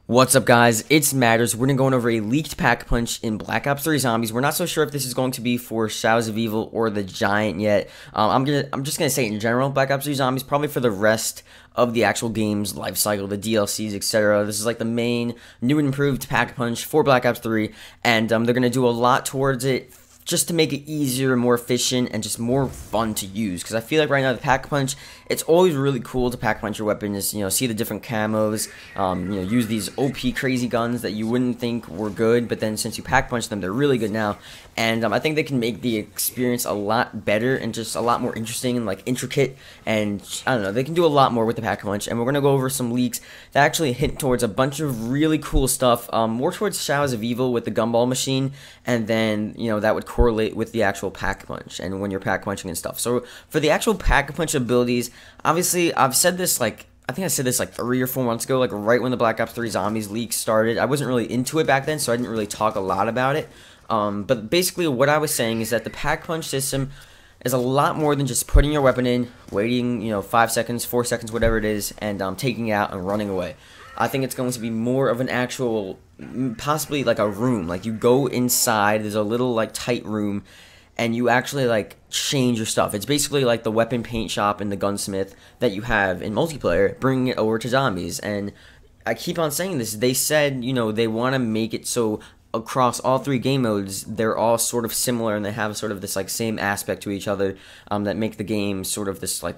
What's up, guys? It's Matters. We're gonna go over a leaked pack punch in Black Ops 3 Zombies. We're not so sure if this is going to be for Shadows of Evil or the Giant yet. I'm just gonna say in general, Black Ops 3 Zombies, probably for the rest of the actual game's life cycle, the DLCs, etc. This is like the main new and improved pack punch for Black Ops 3, and they're gonna do a lot towards it, just to make it easier, more efficient, and just more fun to use. Because I feel like right now the pack punch, it's always really cool to pack punch your weapons. See the different camos. Use these OP crazy guns that you wouldn't think were good, but then since you pack punch them, they're really good now. And I think they can make the experience a lot better and just a lot more interesting and like intricate. And I don't know, they can do a lot more with the pack punch. And we're gonna go over some leaks that actually hint towards a bunch of really cool stuff. More towards Shadows of Evil with the gumball machine, and then that would correlate with the actual pack punch and when you're pack punching and stuff. So for the actual pack punch abilities, obviously I've said this I think I said this like 3 or 4 months ago, like right when the Black Ops 3 Zombies leak started. I wasn't really into it back then, so I didn't really talk a lot about it. But basically what I was saying is that the pack punch system is a lot more than just putting your weapon in, waiting 5 seconds, 4 seconds, whatever it is, and taking it out and running away. I think it's going to be more of an actual, possibly like a room. Like you go inside, there's a little like tight room, and you actually like change your stuff. It's basically like the weapon paint shop and the gunsmith that you have in multiplayer, bringing it over to zombies. And I keep on saying this, they said, they want to make it so across all 3 game modes, they're all sort of similar, and they have sort of this like same aspect to each other, that make the game sort of this like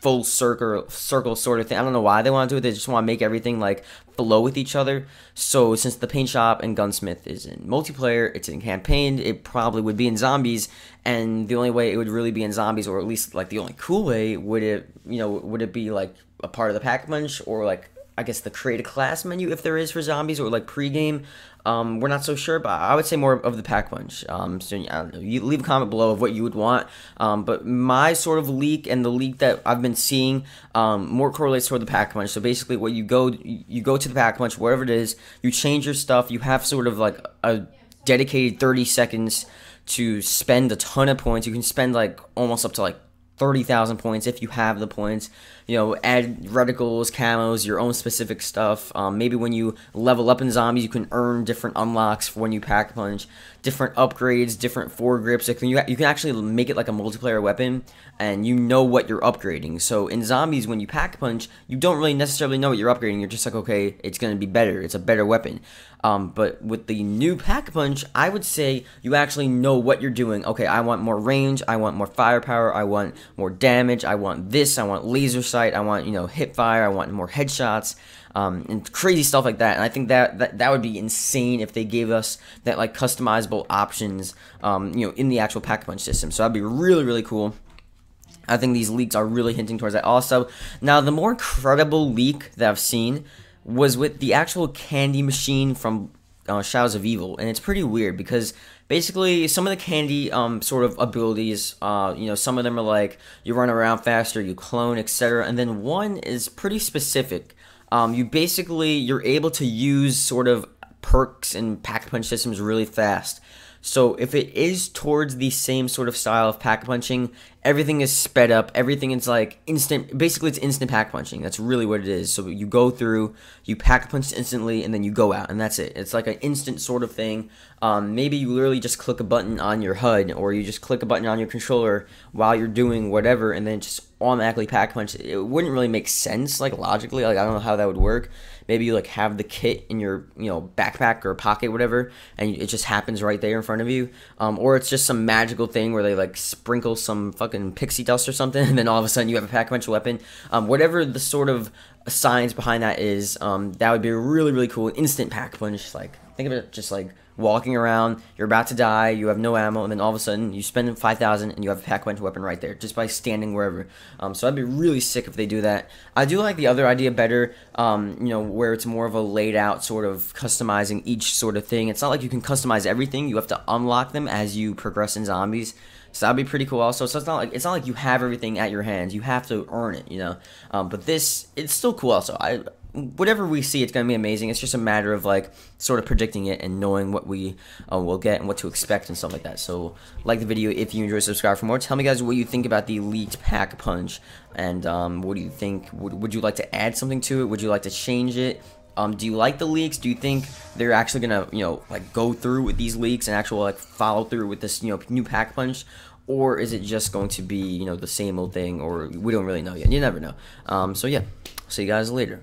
full circle sort of thing. I don't know why they want to do it. They just want to make everything like flow with each other. So since the paint shop and gunsmith is in multiplayer, it's in campaign, it probably would be in zombies. And the only way it would really be in zombies, or at least like the only cool way, would it be like a part of the pack punch, or like I guess the create a class menu if there is for zombies, or like pre-game. We're not so sure, but I would say more of the pack punch. So I don't know, you leave a comment below of what you would want. But my sort of leak and the leak that I've been seeing more correlates toward the pack punch. So basically, what you go to the pack punch, wherever it is, you change your stuff. You have sort of like a dedicated 30 seconds to spend a ton of points. You can spend like almost up to like 30,000 points if you have the points. Add reticles, camos, your own specific stuff. Maybe when you level up in zombies, you can earn different unlocks for when you pack punch, different upgrades, different foregrips. You can actually make it like a multiplayer weapon, and you know what you're upgrading. So in zombies, when you pack punch, you don't really necessarily know what you're upgrading. You're just like, okay, it's going to be better. It's a better weapon. But with the new pack punch, I would say you actually know what you're doing. Okay, I want more range, I want more firepower, I want more damage, I want this, I want laser sight, I want hip fire, I want more headshots, and crazy stuff like that. And I think that would be insane if they gave us that like customizable options, in the actual pack punch system. So that'd be really, really cool. I think these leaks are really hinting towards that. Also, now the more credible leak that I've seen was with the actual candy machine from Shadows of Evil, and it's pretty weird because basically some of the candy sort of abilities, some of them are like you run around faster, you clone, etc., and then one is pretty specific. You're able to use sort of perks and pack punch systems really fast. So if it is towards the same sort of style of pack punching, everything is sped up, everything is like instant, basically it's instant pack punching. That's really what it is. So you go through, you pack punch instantly, and then you go out, and that's it. It's like an instant sort of thing. Maybe you literally just click a button on your HUD, or you just click a button on your controller while you're doing whatever, and then just automatically pack punch. It wouldn't really make sense, like logically, like I don't know how that would work. Maybe you like have the kit in your backpack or pocket, whatever, and it just happens right there in front of you. Or it's just some magical thing where they like sprinkle some fucking pixie dust or something, and then all of a sudden you have a pack punch weapon. Whatever the sort of science behind that is, that would be really, really cool. Instant pack punch. Like think of it just like walking around, you're about to die, you have no ammo, and then all of a sudden you spend 5,000 and you have a pack punch weapon right there just by standing wherever. So I'd be really sick if they do that. I do like the other idea better, where it's more of a laid out sort of customizing each sort of thing. It's not like you can customize everything, you have to unlock them as you progress in zombies. So that'd be pretty cool also. So it's not like you have everything at your hands. You have to earn it, But this, it's still cool also. Whatever we see, it's going to be amazing. It's just a matter of like sort of predicting it and knowing what we will get and what to expect and stuff like that. So like the video if you enjoy, subscribe for more. Tell me guys what you think about the leaked pack punch, and what do you think? Would you like to add something to it? Would you like to change it? Do you like the leaks? Do you think they're actually gonna, like go through with these leaks and actual like follow through with this, new pack punch? Or is it just going to be, the same old thing, or we don't really know yet? You never know. So yeah, see you guys later.